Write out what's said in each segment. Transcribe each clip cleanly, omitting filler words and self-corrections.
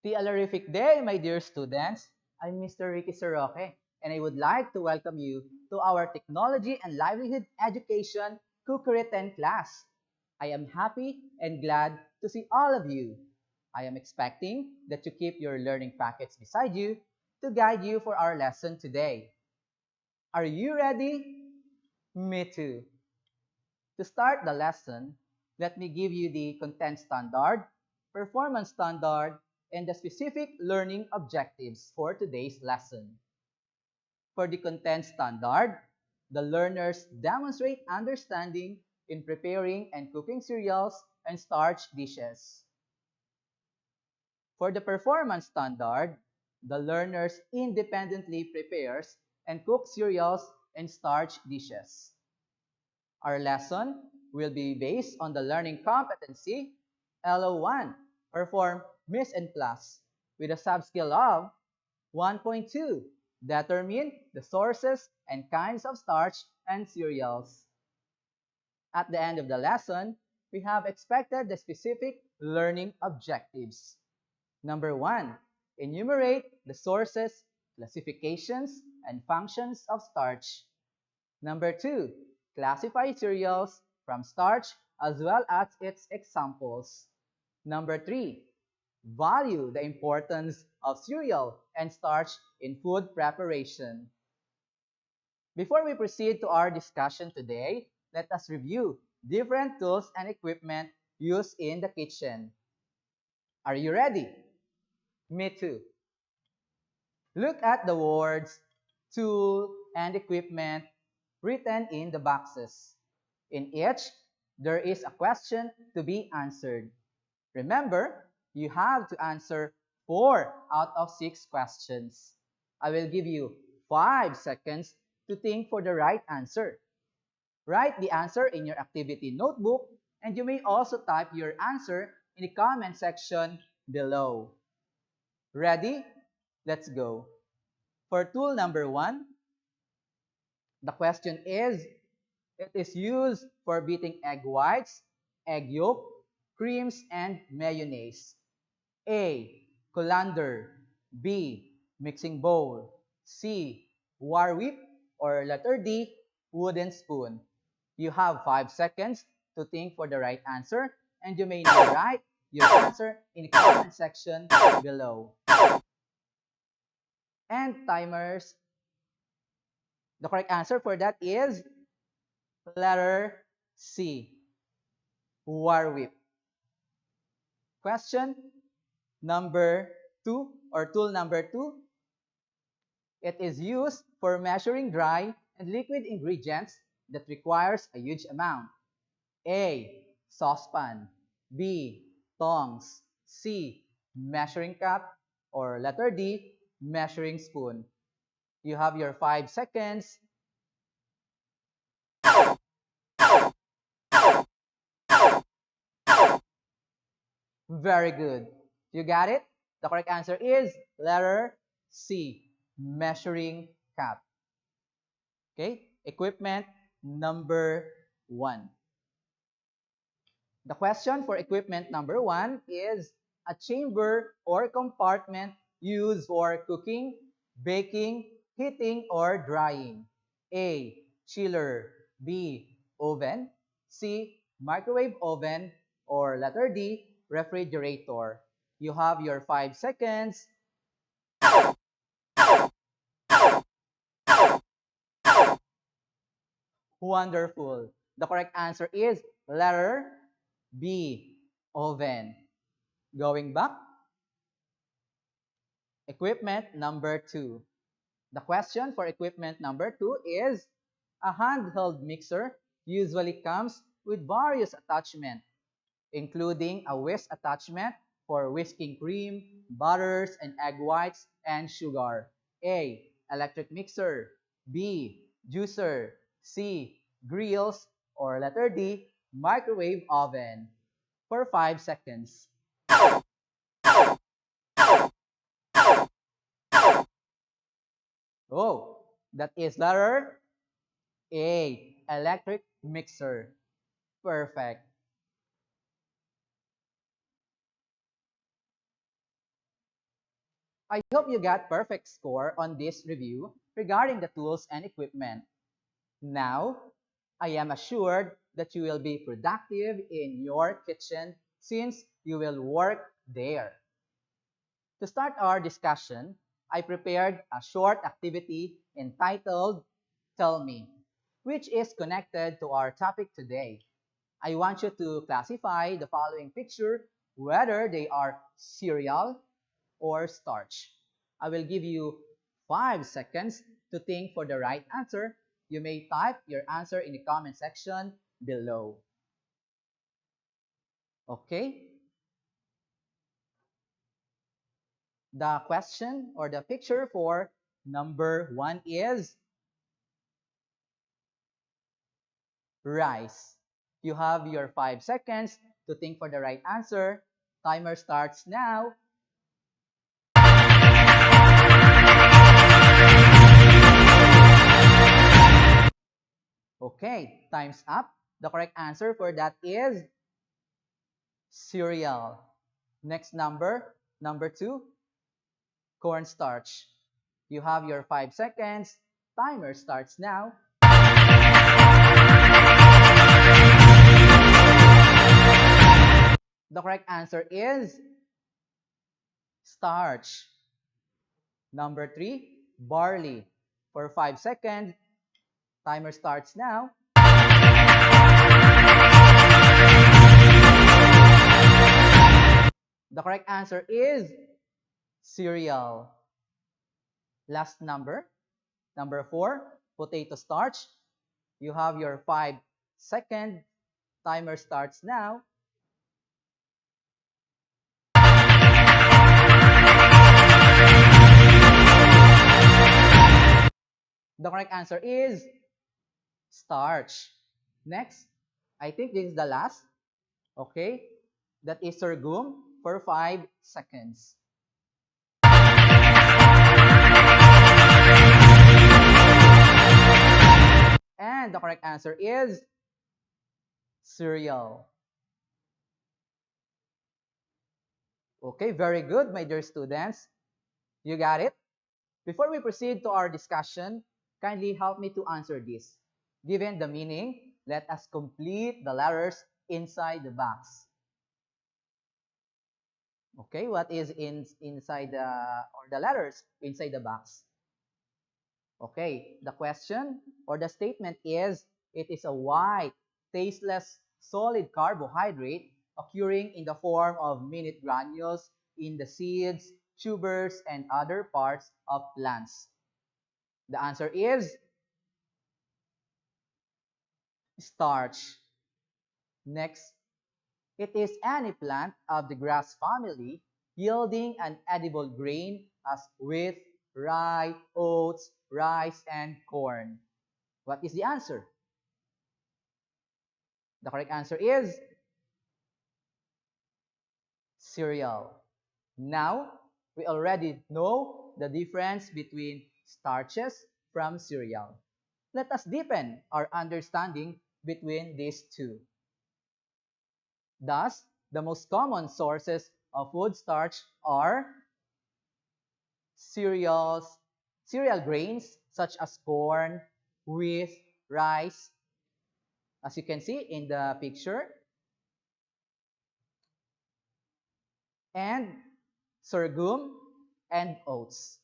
Alarific day, my dear students. I'm Mr. Ricky Soroke, and I would like to welcome you to our Technology and Livelihood Education Co-Curriculum class. I am happy and glad to see all of you. I am expecting that you keep your learning packets beside you to guide you for our lesson today. Are you ready? Me too. To start the lesson, let me give you the content standard, performance standard, and the specific learning objectives for today's lesson. For the content standard, the learners demonstrate understanding in preparing and cooking cereals and starch dishes. For the performance standard, the learners independently prepares and cooks cereals and starch dishes. Our lesson will be based on the learning competency LO1, perform Mise and Plus, with a subskill of 1.2, determine the sources and kinds of starch and cereals. At the end of the lesson, we have expected the specific learning objectives. Number 1, enumerate the sources, classifications, and functions of starch. Number 2, classify cereals from starch as well as its examples. Number 3, value the importance of cereal and starch in food preparation. Before we proceed to our discussion today, let us review different tools and equipment used in the kitchen. Are you ready? Me too. Look at the words tool and equipment written in the boxes. In each, there is a question to be answered. Remember, you have to answer 4 out of 6 questions. I will give you 5 seconds to think for the right answer. Write the answer in your activity notebook, and you may also type your answer in the comment section below. Ready? Let's go. For tool number 1, the question is, it is used for beating egg whites, egg yolk, creams, and mayonnaise. A. Colander. B. Mixing bowl. C. War whip. Or letter D. Wooden spoon. You have 5 seconds to think for the right answer, and you may now write your answer in the comment section below. And timers, the correct answer for that is letter C. War whip. Question number 2 or tool number 2. It is used for measuring dry and liquid ingredients that requires a huge amount. A. Saucepan. B. Tongs. C. Measuring cup. Or letter D. Measuring spoon. You have your 5 seconds. Very good. You got it? The correct answer is letter C. Measuring cup. Okay, equipment number 1. The question for equipment number 1 is a chamber or compartment used for cooking, baking, heating, or drying. A. Chiller. B. Oven. C. Microwave oven. Or letter D. Refrigerator. You have your 5 seconds. Wonderful. The correct answer is letter B, oven. Going back, equipment number 2. The question for equipment number 2 is, a handheld mixer usually comes with various attachments, including a whisk attachment for whisking cream, butters, and egg whites, and sugar. A. Electric mixer. B. Juicer. C. Grills. Or letter D. Microwave oven. For 5 seconds. Oh, that is letter A. Electric mixer. Perfect. I hope you got perfect score on this review regarding the tools and equipment. Now, I am assured that you will be productive in your kitchen since you will work there. To start our discussion, I prepared a short activity entitled Tell Me, which is connected to our topic today. I want you to classify the following picture whether they are cereal or starch. I will give you 5 seconds to think for the right answer. You may type your answer in the comment section below. Okay? The question or the picture for number 1 is rice. You have your 5 seconds to think for the right answer. Timer starts now. Okay, time's up. The correct answer for that is cereal. Next number 2, cornstarch. You have your 5 seconds. Timer starts now. The correct answer is starch. Number 3, barley. For 5 seconds. Timer starts now. The correct answer is cereal. Last number 4, potato starch. You have your 5 second. Timer starts now. The correct answer is starch. Next, I think this is the last. Okay, that is sorghum for 5 seconds. And the correct answer is cereal. Okay, very good, my dear students. You got it? Before we proceed to our discussion, kindly help me to answer this. Given the meaning, let us complete the letters inside the box. Okay, what is inside the letters inside the box? Okay, the question or the statement is it is a white, tasteless, solid carbohydrate occurring in the form of minute granules in the seeds, tubers, and other parts of plants. The answer is starch. Next, it is any plant of the grass family yielding an edible grain as wheat, rye, oats, rice, and corn. What is the answer? The correct answer is cereal. Now, we already know the difference between starches from cereal. Let us deepen our understanding between these two. Thus, the most common sources of food starch are cereal grains such as corn, wheat, rice, as you can see in the picture, and sorghum and oats.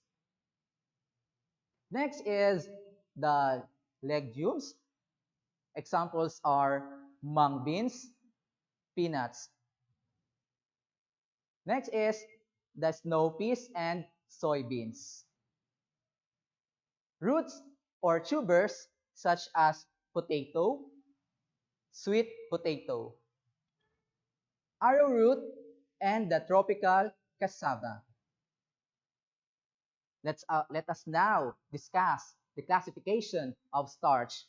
Next is the legumes. Examples are mung beans, peanuts. Next is the snow peas and soybeans. Roots or tubers such as potato, sweet potato, arrowroot, and the tropical cassava. Let us now discuss the classification of starch.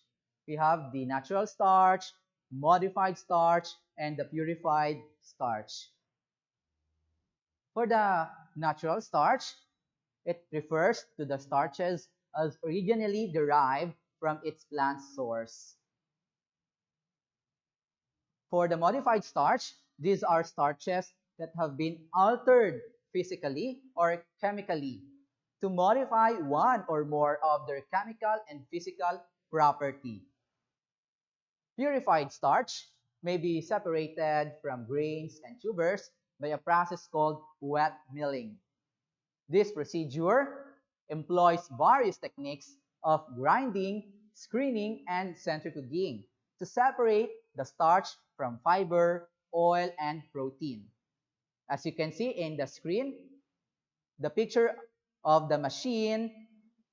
We have the natural starch, modified starch, and the purified starch. For the natural starch, it refers to the starches as originally derived from its plant source. For the modified starch, these are starches that have been altered physically or chemically to modify one or more of their chemical and physical property. Purified starch may be separated from grains and tubers by a process called wet milling. This procedure employs various techniques of grinding, screening, and centrifuging to separate the starch from fiber, oil, and protein. As you can see in the screen, the picture of the machine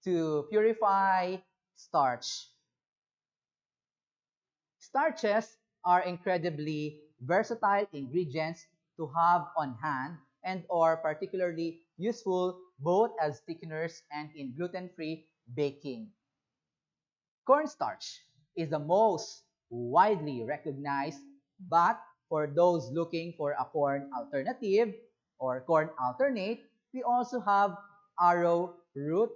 to purify starch. Starches are incredibly versatile ingredients to have on hand and are particularly useful both as thickeners and in gluten-free baking. Cornstarch is the most widely recognized, but for those looking for a corn alternative or corn alternate, we also have arrowroot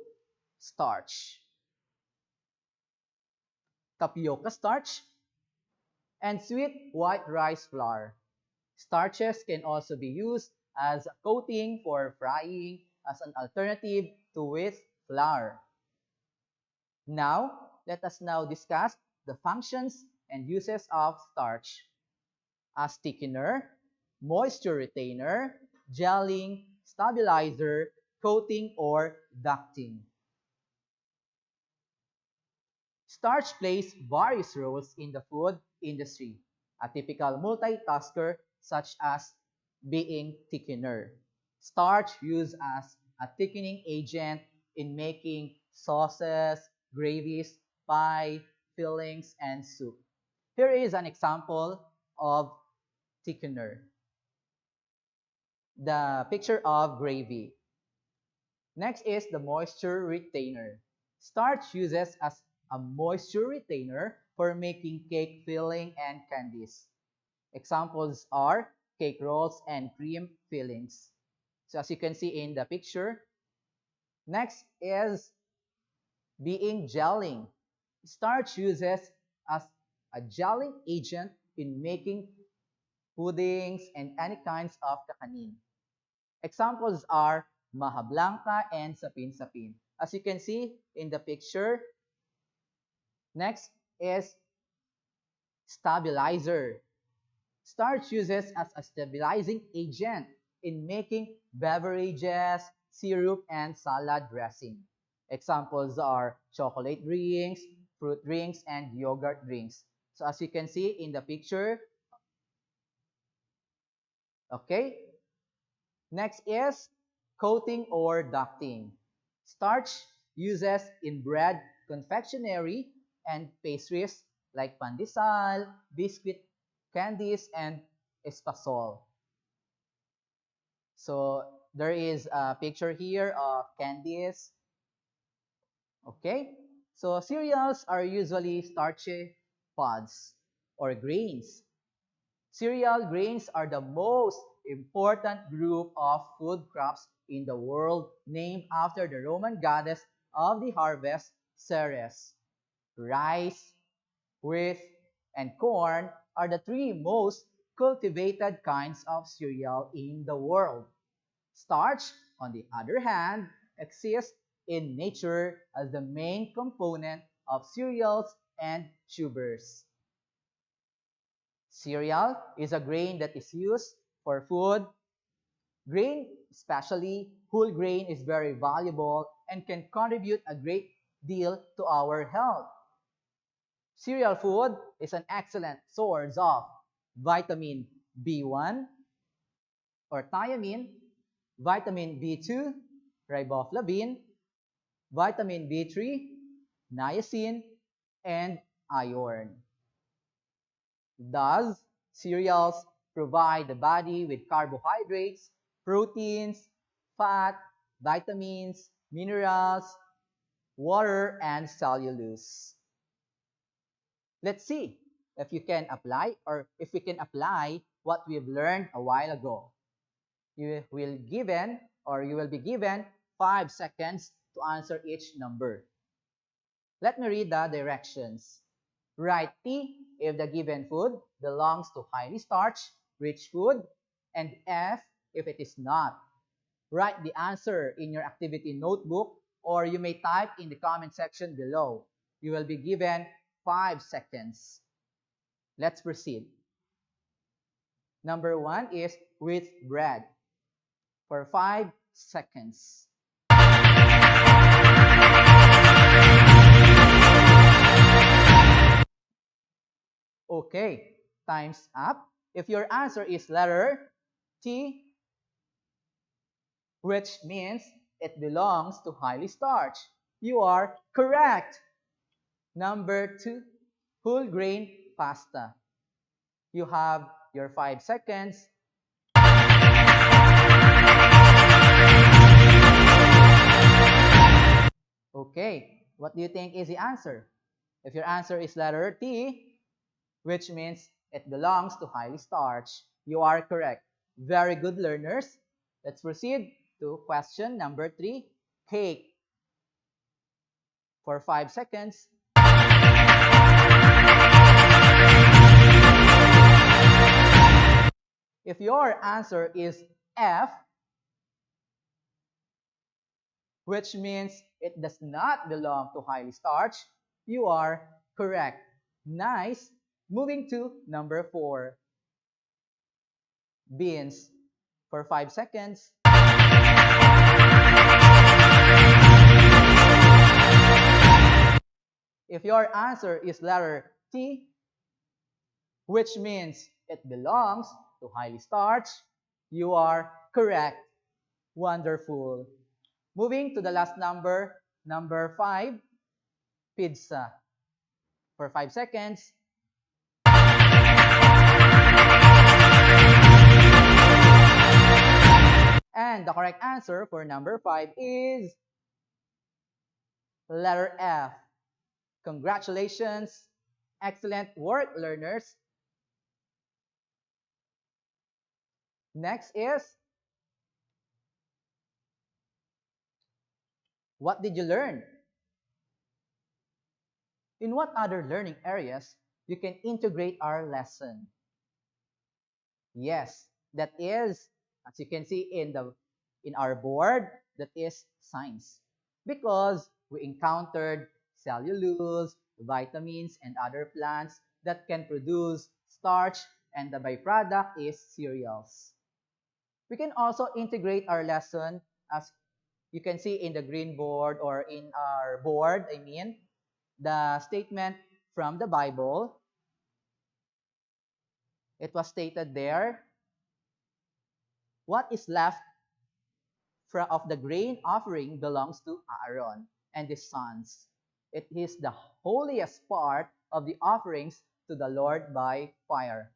starch, tapioca starch, and sweet white rice flour. Starches can also be used as a coating for frying as an alternative to wheat flour. Now, let us now discuss the functions and uses of starch as thickener, moisture retainer, gelling, stabilizer, coating, or ducting. Starch plays various roles in the food industry. A typical multitasker such as being thickener. Starch used as a thickening agent in making sauces, gravies, pie, fillings, and soup. Here is an example of thickener. The picture of gravy. Next is the moisture retainer. Starch uses as a moisture retainer for making cake filling and candies. Examples are cake rolls and cream fillings. So as you can see in the picture, next is being gelling. Starch uses as a gelling agent in making puddings and any kinds of kakanin. Examples are maha blanca and sapin-sapin. As you can see in the picture, next is stabilizer. Starch uses as a stabilizing agent in making beverages, syrup, and salad dressing. Examples are chocolate drinks, fruit drinks, and yogurt drinks. So as you can see in the picture, okay, next is coating or ducting. Starch uses in bread, confectionery, and pastries like pandesal, biscuit, candies, and espasol. So there is a picture here of candies. Okay, so cereals are usually starchy pods or grains. Cereal grains are the most important group of food crops in the world, named after the Roman goddess of the harvest, Ceres. Rice, wheat, and corn are the three most cultivated kinds of cereal in the world. Starch, on the other hand, exists in nature as the main component of cereals and tubers. Cereal is a grain that is used for food. Grain, especially whole grain, is very valuable and can contribute a great deal to our health. Cereal food is an excellent source of vitamin B1 or thiamine, vitamin B2, riboflavin, vitamin B3, niacin, and iron. Thus, cereals provide the body with carbohydrates, proteins, fat, vitamins, minerals, water, and cellulose. Let's see if you can apply or if we can apply what we've learned a while ago. You will be given 5 seconds to answer each number. Let me read the directions. Write T if the given food belongs to highly starch, rich food, and F if it is not. Write the answer in your activity notebook, or you may type in the comment section below. You will be given 5 seconds. Let's proceed. Number 1 is with bread for 5 seconds. Okay, time's up. If your answer is letter T, which means it belongs to highly starch, you are correct. Number 2, whole grain pasta. You have your 5 seconds. Okay, what do you think is the answer? If your answer is letter T, which means it belongs to highly starch, you are correct. Very good, learners. Let's proceed to question number 3, cake. For 5 seconds. If your answer is F, which means it does not belong to highly starch, you are correct. Nice. Moving to number 4, beans. For 5 seconds. If your answer is letter T, which means it belongs to highly starch, you are correct. Wonderful. Moving to the last number, number 5, pizza. For 5 seconds. And the correct answer for number 5 is letter F. Congratulations. Excellent work, learners. Next is, what did you learn? In what other learning areas you can integrate our lesson? Yes, that is, as you can see in our board, that is science. Because we encountered cellulose, vitamins, and other plants that can produce starch, and the byproduct is cereals. We can also integrate our lesson, as you can see in the green board, or in our board, the statement from the Bible. It was stated there, what is left of the grain offering belongs to Aaron and his sons. It is the holiest part of the offerings to the Lord by fire.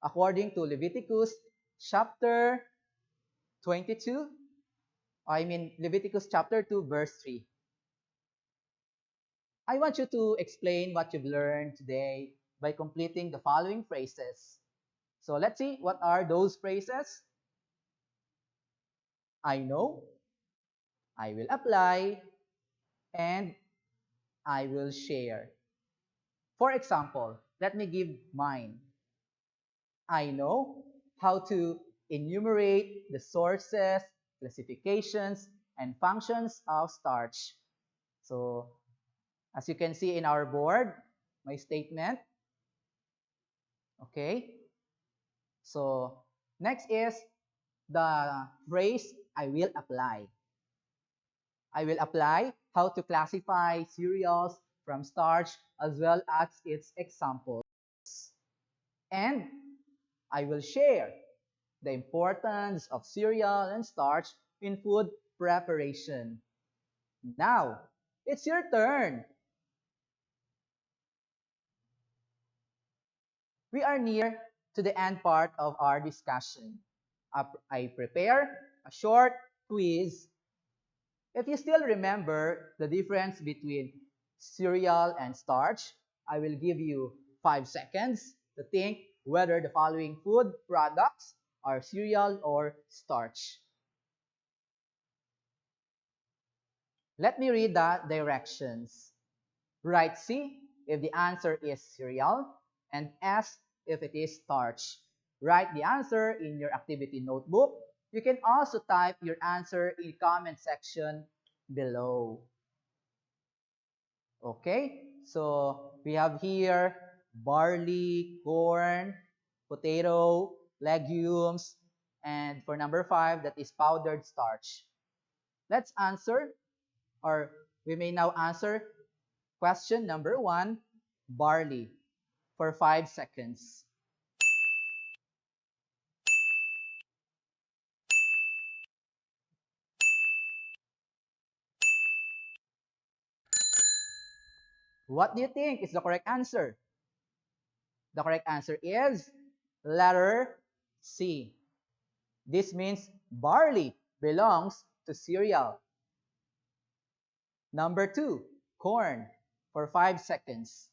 According to Leviticus chapter 22, Leviticus chapter 2, verse 3. I want you to explain what you've learned today by completing the following phrases. So let's see, what are those phrases? I know, I will apply, and I will share. For example, let me give mine. I know how to enumerate the sources, classifications, and functions of starch. So, as you can see in our board, my statement. Okay. So, next is the phrase, I will apply. I will apply how to classify cereals from starch as well as its examples. And I will share the importance of cereal and starch in food preparation. Now, it's your turn. We are near to the end part of our discussion. I prepare a short quiz. If you still remember the difference between cereal and starch, I will give you 5 seconds to think whether the following food products are cereal or starch. Let me read the directions. Write C if the answer is cereal, and S if it is starch. Write the answer in your activity notebook, You can also type your answer in the comment section below. Okay, so we have here barley, corn, potato, legumes, and for number 5, that is powdered starch. Let's answer, or we may now answer question number 1, barley, for 5 seconds. What do you think is the correct answer? The correct answer is letter C. This means barley belongs to cereal. Number 2, corn, for 5 seconds.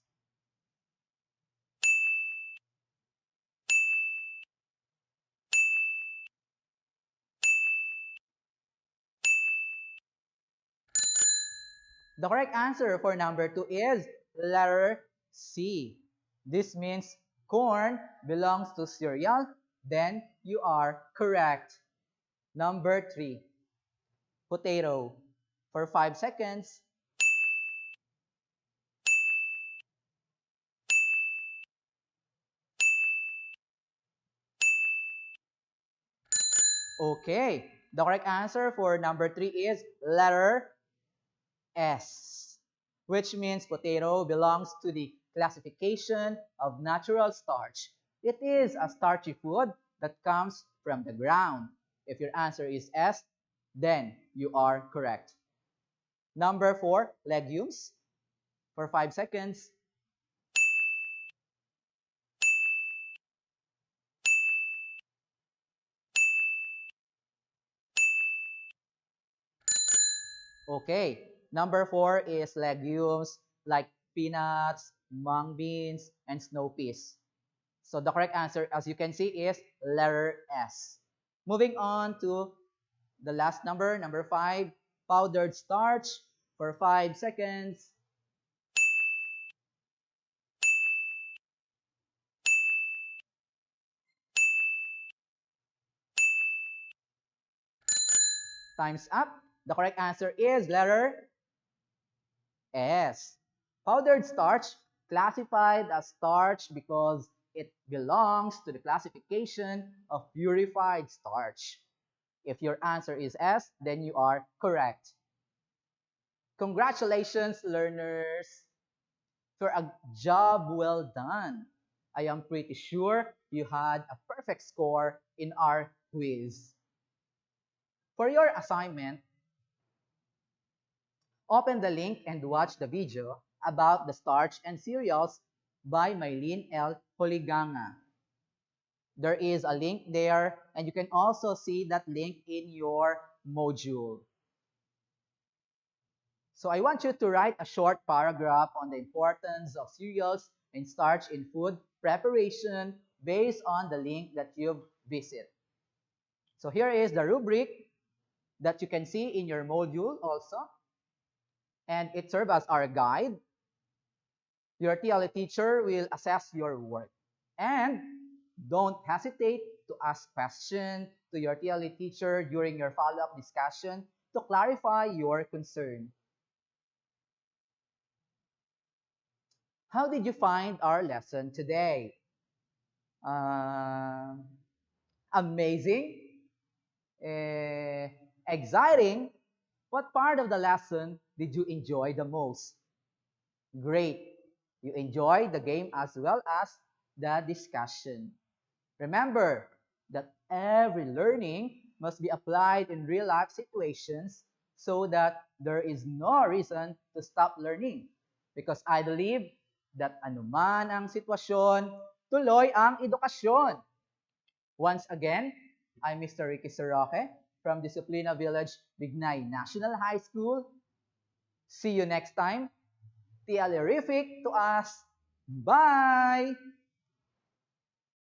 The correct answer for number 2 is letter C. This means corn belongs to cereal. Then you are correct. Number 3, potato, for 5 seconds. Okay, the correct answer for number 3 is letter S, which means potato belongs to the classification of natural starch. It is a starchy food that comes from the ground. If your answer is S, then you are correct. Number 4, legumes, for 5 seconds. Okay, number 4 is legumes like peanuts, mung beans, and snow peas. So the correct answer, as you can see, is letter S. Moving on to the last number, number 5, powdered starch, for 5 seconds. Time's up. The correct answer is letter S. Powdered starch, classified as starch because it belongs to the classification of purified starch. If your answer is S, then you are correct. Congratulations, learners, for a job well done. I am pretty sure you had a perfect score in our quiz. For your assignment, open the link and watch the video about the starch and cereals by Mylene L. Poliganga. There is a link there, and you can also see that link in your module. So I want you to write a short paragraph on the importance of cereals and starch in food preparation based on the link that you've visited. So here is the rubric that you can see in your module also, and it serves as our guide. Your TLE teacher will assess your work. And don't hesitate to ask questions to your TLE teacher during your follow-up discussion to clarify your concern. How did you find our lesson today? Uh, Amazing? Exciting? What part of the lesson did you enjoy the most? Great. You enjoyed the game as well as the discussion. Remember that every learning must be applied in real-life situations so that there is no reason to stop learning. Because I believe that anuman ang sitwasyon, tuloy ang edukasyon. Once again, I'm Mr. Ricky Soroke from Disciplina Village, Bignay National High School. See you next time. Tialerific to us. Bye!